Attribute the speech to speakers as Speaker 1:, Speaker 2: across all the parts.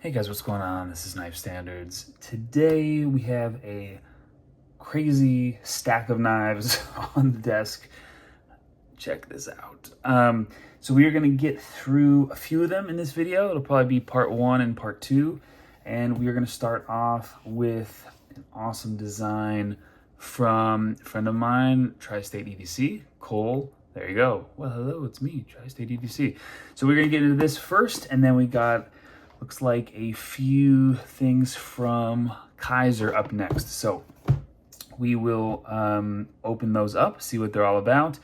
Speaker 1: Hey guys, what's going on? This is Knife Standards. Today we have a crazy stack of knives on the desk. Check this out. So we are going to get through a few of them in this video. It'll probably be part 1 and part 2. And we are going to start off with an awesome design from a friend of mine, Tri-State EDC, Cole. There you go. Well, hello, it's me, Tri-State EDC. So we're going to get into this first, and then we got looks like a few things from Kizer up next. So we will open those up, see what they're all about.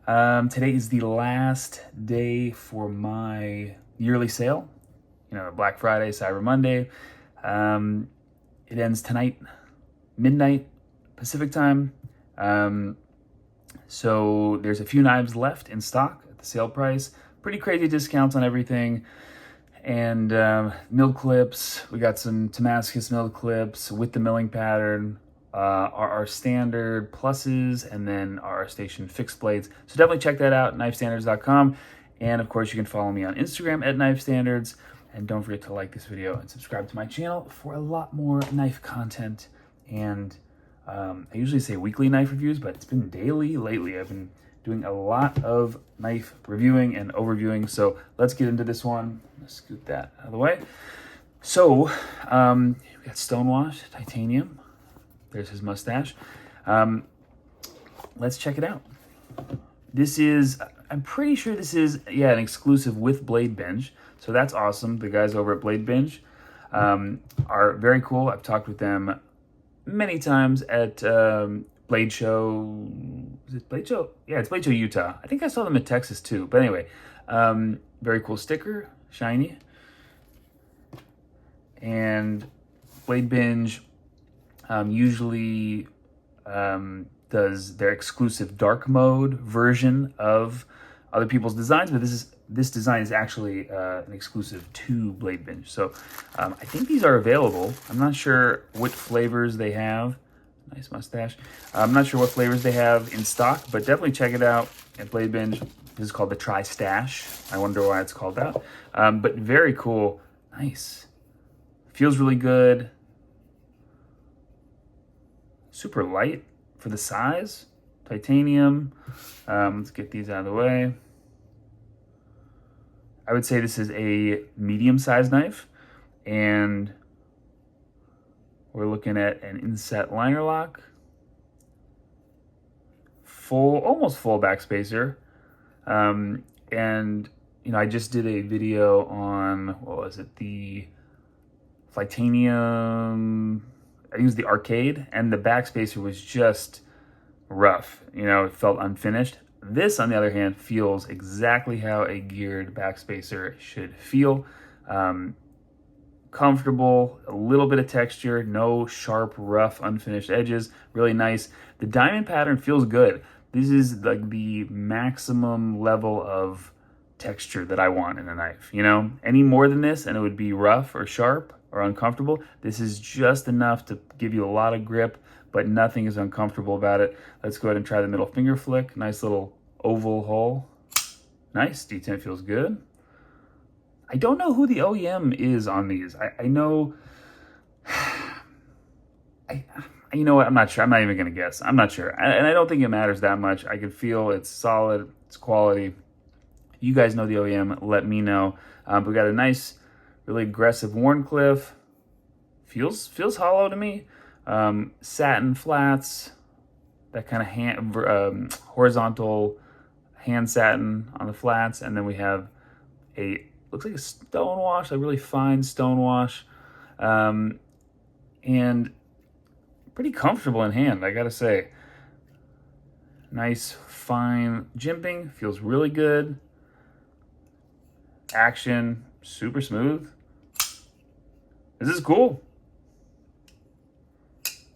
Speaker 1: Today is the last day for my yearly sale. You know, Black Friday, Cyber Monday. It ends tonight, midnight Pacific time. So there's a few knives left in stock at the sale price. Pretty crazy discounts on everything. And mill clips, we got some Damascus mill clips with the milling pattern, our standard pluses, and then our station fixed blades. So definitely check that out, knifestandards.com. And of course, you can follow me on Instagram at knifestandards. And don't forget to like this video and subscribe to my channel for a lot more knife content. And I usually say weekly knife reviews, but it's been daily lately. I've been doing a lot of knife reviewing and overviewing. So let's get into this one. Let's scoot that out of the way. So we got Stonewash Titanium. There's his mustache. Let's check it out. This is, I'm pretty sure this is, an exclusive with Blade Binge. So that's awesome. The guys over at Blade Binge are very cool. I've talked with them many times at Blade Show. Is it Blade Show? Yeah, it's Blade Show, Utah. I think I saw them in Texas too. But anyway, very cool sticker, shiny. And Blade Binge usually does their exclusive dark mode version of other people's designs, but this design is actually an exclusive to Blade Binge. So I think these are available. I'm not sure what flavors they have. Nice mustache. I'm not sure what flavors they have in stock, but definitely check it out at Blade Binge. This is called the Tri-Stash. I wonder why it's called that. But very cool. Nice. Feels really good. Super light for the size. Titanium. Let's get these out of the way. I would say this is a medium-sized knife, and we're looking at an inset liner lock, almost full backspacer, and you know, I just did a video on, what was it, the Titanium, I think it was the Arcade, and the backspacer was just rough, you know, it felt unfinished. This, on the other hand, feels exactly how a geared backspacer should feel. Comfortable, a little bit of texture, no sharp, rough, unfinished edges. Really nice. The diamond pattern feels good. This is like the maximum level of texture that I want in a knife. You know, any more than this and it would be rough or sharp or uncomfortable. This is just enough to give you a lot of grip, but nothing is uncomfortable about it. Let's go ahead and try the middle finger flick. Nice little oval hole. Nice, detent feels good. I don't know who the OEM is on these. I know, you know what, I'm not sure. I'm not even gonna guess. I'm not sure. And I don't think it matters that much. I can feel it's solid, it's quality. You guys know the OEM, let me know. We got a nice, really aggressive Warncliffe. Feels hollow to me. Satin flats, that kind of horizontal hand satin on the flats, and then we have looks like a stonewash, a really fine stonewash, and pretty comfortable in hand, I gotta say. Nice fine jimping, feels really good. Action, super smooth. This is cool.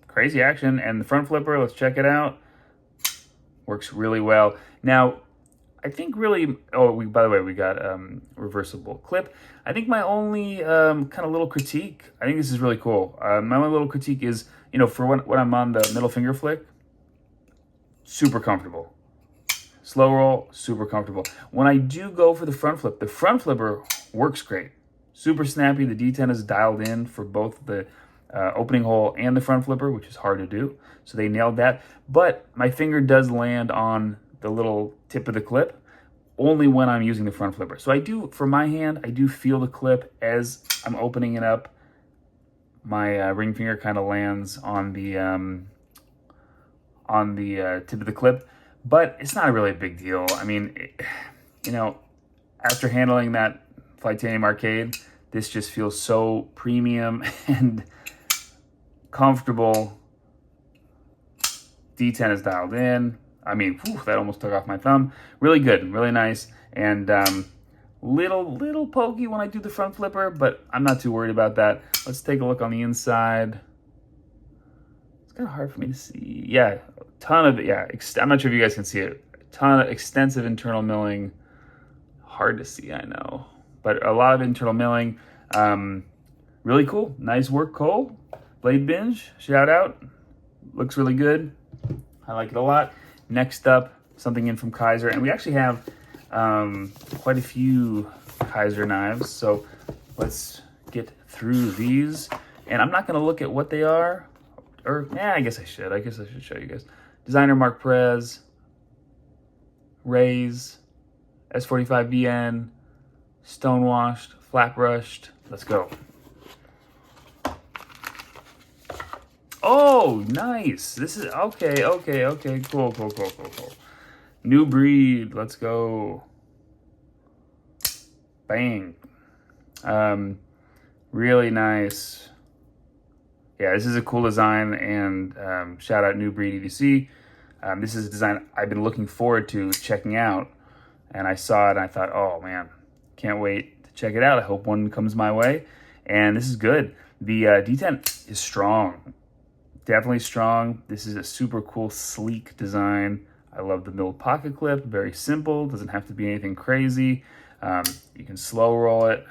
Speaker 1: Crazy action, and the front flipper, let's check it out. Works really well. Now, I think really, by the way, we got reversible clip. I think my only kind of little critique, I think this is really cool. My only little critique is, you know, for when I'm on the middle finger flick, super comfortable. Slow roll, super comfortable. When I do go for the front flip, the front flipper works great. super snappy. The D10 is dialed in for both the opening hole and the front flipper, which is hard to do. So they nailed that. But my finger does land on the little tip of the clip only when I'm using the front flipper. So I do, for my hand, I do feel the clip as I'm opening it up. My ring finger kind of lands on the tip of the clip, but it's not really a big deal. I mean, you know, after handling that Flightanium Arcade, this just feels so premium and comfortable. D10 is dialed in. I mean, whew, that almost took off my thumb. Really good, really nice, and little pokey when I do the front flipper, but I'm not too worried about that. Let's take a look on the inside. It's kind of hard for me to see. Yeah, ton of, yeah, I'm not sure if you guys can see it. A ton of extensive internal milling. Hard to see, I know, but a lot of internal milling. Really cool. Nice work, Cole. Blade Binge, shout out. Looks really good. I like it a lot. Next up, something in from Kizer, and we actually have quite a few Kizer knives, so let's get through these. And I'm not going to look at what they are, or yeah, I guess I should. I guess I should show you guys. Designer Mark Perez, Raze, S45VN, stonewashed, flat brushed. Let's go. Oh, nice. This is okay. Cool. New breed. Let's go. Bang. Really nice. Yeah, this is a cool design, and shout out New Breed EDC. This is a design I've been looking forward to checking out, and I saw it and I thought, oh man, can't wait to check it out. I hope one comes my way, and this is good. The D10 is strong. Definitely strong. This is a super cool, sleek design. I love the milled pocket clip. Very simple. Doesn't have to be anything crazy. You can slow roll it.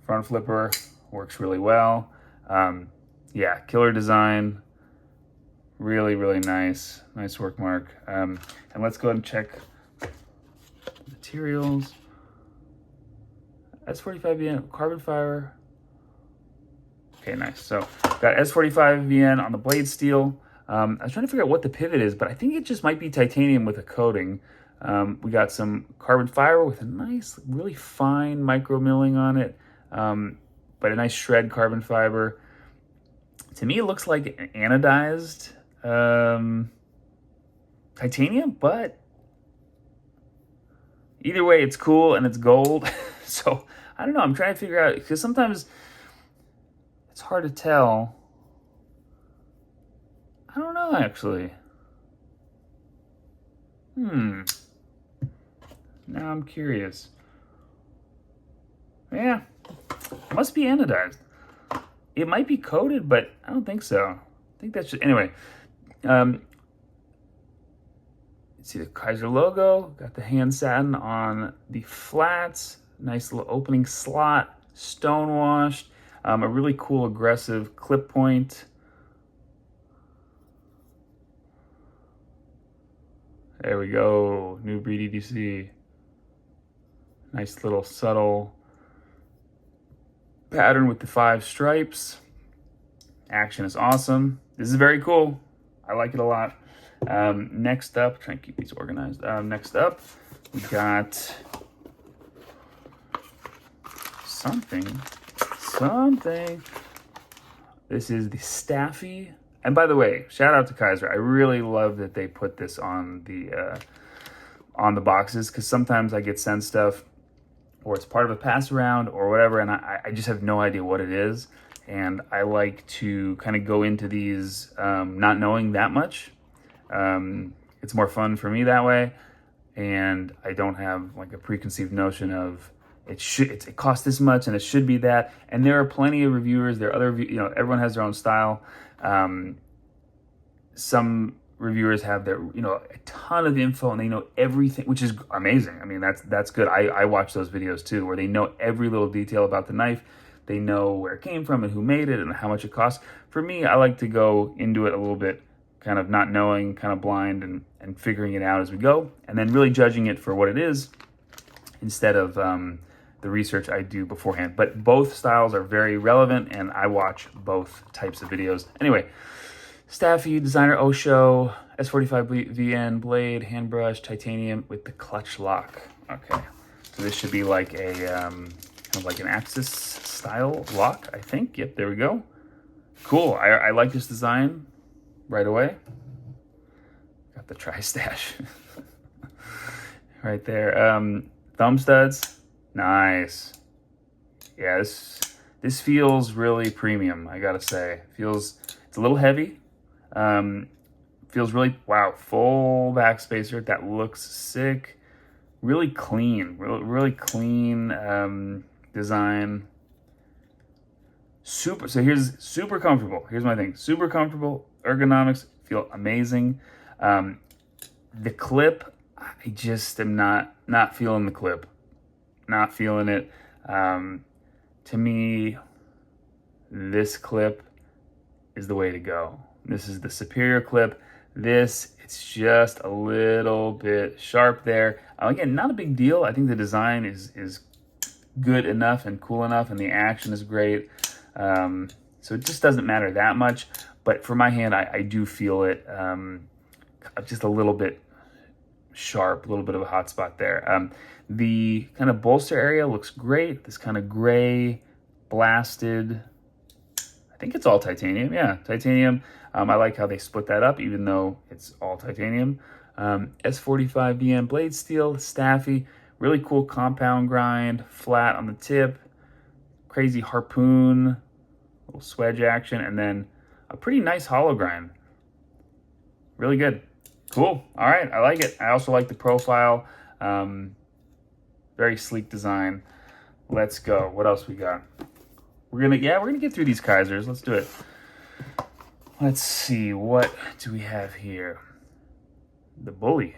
Speaker 1: Front flipper works really well. Yeah, killer design. Really, really nice. Nice work, Mark. And let's go ahead and check materials. S45VN carbon fiber. Okay, nice. So got S45VN on the blade steel. I was trying to figure out what the pivot is, but I think it just might be titanium with a coating. We got some carbon fiber with a nice, really fine micro milling on it, but a nice shred carbon fiber. To me, it looks like an anodized titanium, but either way, it's cool and it's gold. So I don't know. I'm trying to figure out, because sometimes it's hard to tell. I don't know, actually. Now I'm curious. Yeah, must be anodized. It might be coated, but I don't think so. I think that's just, anyway. See the Kizer logo. Got the hand satin on the flats. Nice little opening slot. Stonewashed. A really cool, aggressive clip point. There we go. New Breed EDC. Nice little subtle pattern with the 5 stripes. Action is awesome. This is very cool. I like it a lot. Next up, trying to keep these organized. Next up, we got something. This is the Staffi. And by the way, shout out to Kizer. I really love that they put this on the boxes, because sometimes I get sent stuff or it's part of a pass around or whatever, and I just have no idea what it is. And I like to kind of go into these not knowing that much. It's more fun for me that way, and I don't have like a preconceived notion of it costs this much and it should be that. And there are plenty of reviewers. There are other, everyone has their own style. Some reviewers have their, a ton of info and they know everything, which is amazing. I mean, that's good. I watch those videos too, where they know every little detail about the knife. They know where it came from and who made it and how much it costs. For me, I like to go into it a little bit kind of not knowing, kind of blind, and figuring it out as we go, and then really judging it for what it is instead of the the research I do beforehand. But both styles are very relevant, and I watch both types of videos. Anyway, Staffi, designer Osho, S45 VN blade, hand brush, titanium with the clutch lock. Okay, so this should be like a kind of like an Axis style lock, I think. Yep, there we go. Cool. I like this design right away. Got the tri-stash right there. Thumb studs, nice. Yeah, this feels really premium, I gotta say. It's a little heavy. Feels really, wow, full back spacer. That looks sick. Really clean, really clean design. Here's super comfortable. Here's my thing. Super comfortable. Ergonomics feel amazing. The clip, I just am not feeling the clip. Not feeling it. To me, this clip is the way to go. This is the superior clip. It's just a little bit sharp there. Again, not a big deal. I think the design is good enough and cool enough, and the action is great. So it just doesn't matter that much. But for my hand, I do feel it just a little bit sharp, a little bit of a hot spot there. The kind of bolster area looks great. This kind of gray, blasted, I think it's all titanium. Yeah, titanium. I like how they split that up, even though it's all titanium. S45 VN blade steel, Staffi. Really cool compound grind, flat on the tip. Crazy harpoon, little swedge action, and then a pretty nice hollow grind. Really good. Cool. All right, I like it. I also like the profile. Very sleek design. Let's go. What else we got? We're gonna get through these Kizers. Let's do it. Let's see, what do we have here? The Bulli.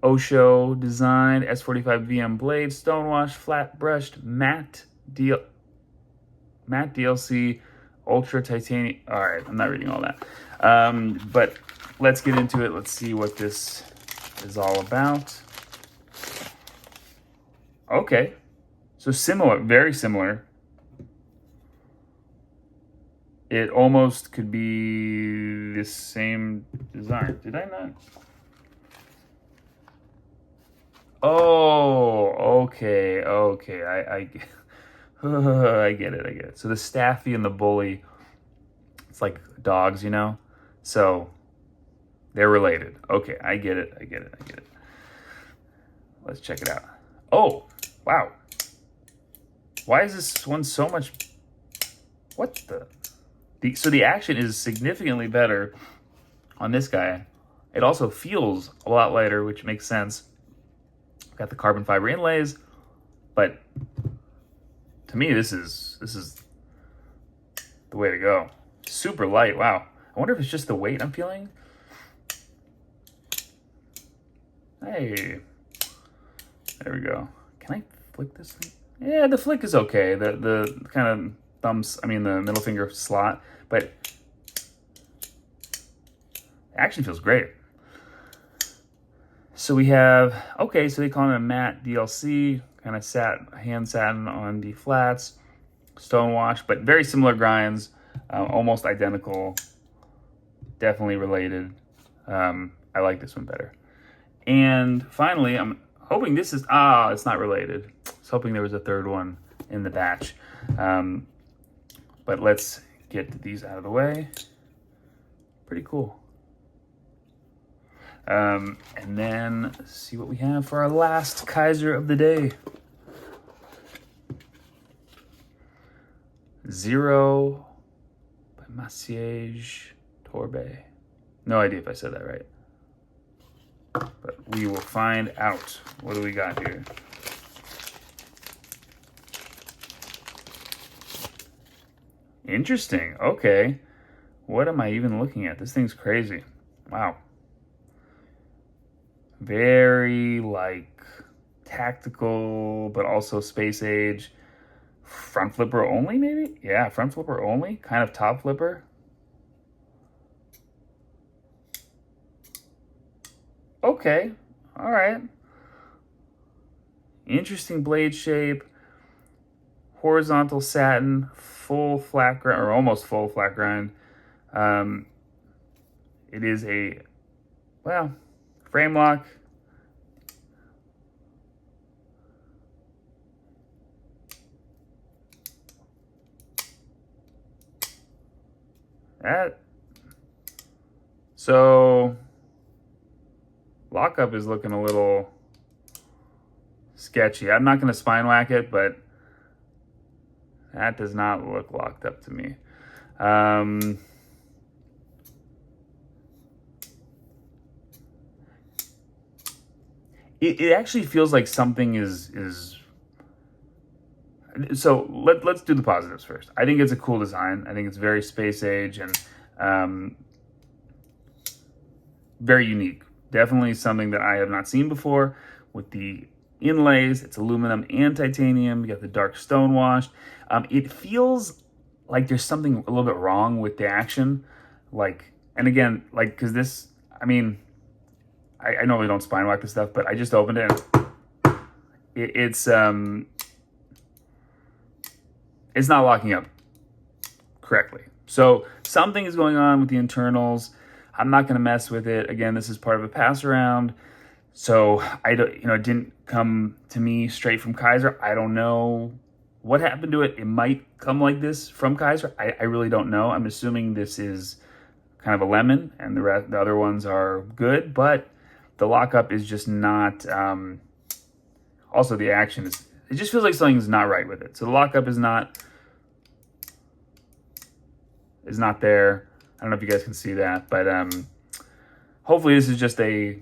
Speaker 1: Osho design, S45 VM blade, stonewash, flat brushed, matte DLC, ultra titanium. All right, I'm not reading all that. But let's get into it. Let's see what this is all about. Okay, so similar, very similar. It almost could be the same design. Did I not? Oh, okay. I get it. So the Staffi and the Bulli, it's like dogs, you know? So they're related. Okay, I get it. Let's check it out. Oh, wow. Why is this one so much? What the? So the action is significantly better on this guy. It also feels a lot lighter, which makes sense. Got the carbon fiber inlays, but to me, this is the way to go. Super light. Wow. I wonder if it's just the weight I'm feeling. Hey, there we go. Can I flick this thing? Yeah, the flick is okay. The kind of the middle finger slot, but action feels great. So we have, okay, so they call it a matte DLC, kind of hand satin on the flats, stonewash, but very similar grinds, almost identical, definitely related. I like this one better. And finally, I'm hoping this is, it's not related. I was hoping there was a third one in the batch. But let's get these out of the way. Pretty cool. And then see what we have for our last Kizer of the day. Zero by Massiege Torbe. No idea if I said that right. But we will find out. What do we got here? Interesting. Okay. What am I even looking at? This thing's crazy. Wow. Very, like, tactical, but also space age. Front flipper only, maybe? Yeah, front flipper only. Kind of top flipper. Okay. All right. Interesting blade shape. Horizontal satin, full flat grind, or almost full flat grind. It is a, well, frame lock. So lockup is looking a little sketchy. I'm not going to spine whack it, but that does not look locked up to me. It actually feels like something is. So let's do the positives first. I think it's a cool design. I think it's very space age and very unique. Definitely something that I have not seen before. With the inlays, it's aluminum and titanium. You got the dark stone wash. It feels like there's something a little bit wrong with the action. Like, and again, like, because this, I mean, I normally don't spine whack this stuff, but I just opened it and it's not locking up correctly. So something is going on with the internals. I'm not going to mess with it. Again, this is part of a pass around. So I don't, it didn't come to me straight from Kizer. I don't know what happened to it. It might come like this from Kizer. I really don't know. I'm assuming this is kind of a lemon and the other ones are good, but the lockup is just not, also the action is, it just feels like something's not right with it. So the lockup is not there. I don't know if you guys can see that, but hopefully this is just a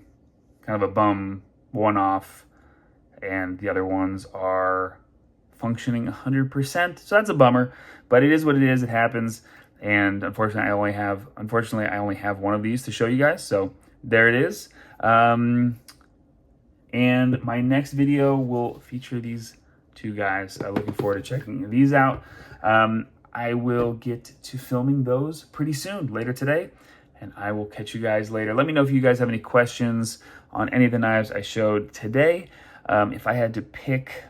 Speaker 1: kind of a bum one-off and the other ones are functioning 100%. So that's a bummer, but it is what it is. It happens. And unfortunately, I only have one of these to show you guys. So there it is. And my next video will feature these two guys. Looking forward to checking these out. I will get to filming those pretty soon, later today, and I will catch you guys later. Let me know if you guys have any questions on any of the knives I showed today. If I had to pick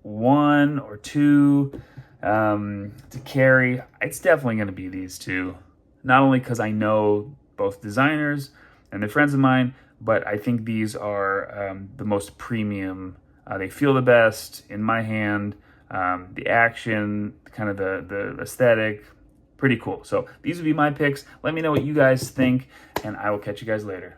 Speaker 1: one or two to carry, it's definitely going to be these two. Not only because I know both designers and they're friends of mine, but I think these are the most premium. They feel the best in my hand. The action, kind of the aesthetic, pretty cool. So these would be my picks. Let me know what you guys think, and I will catch you guys later.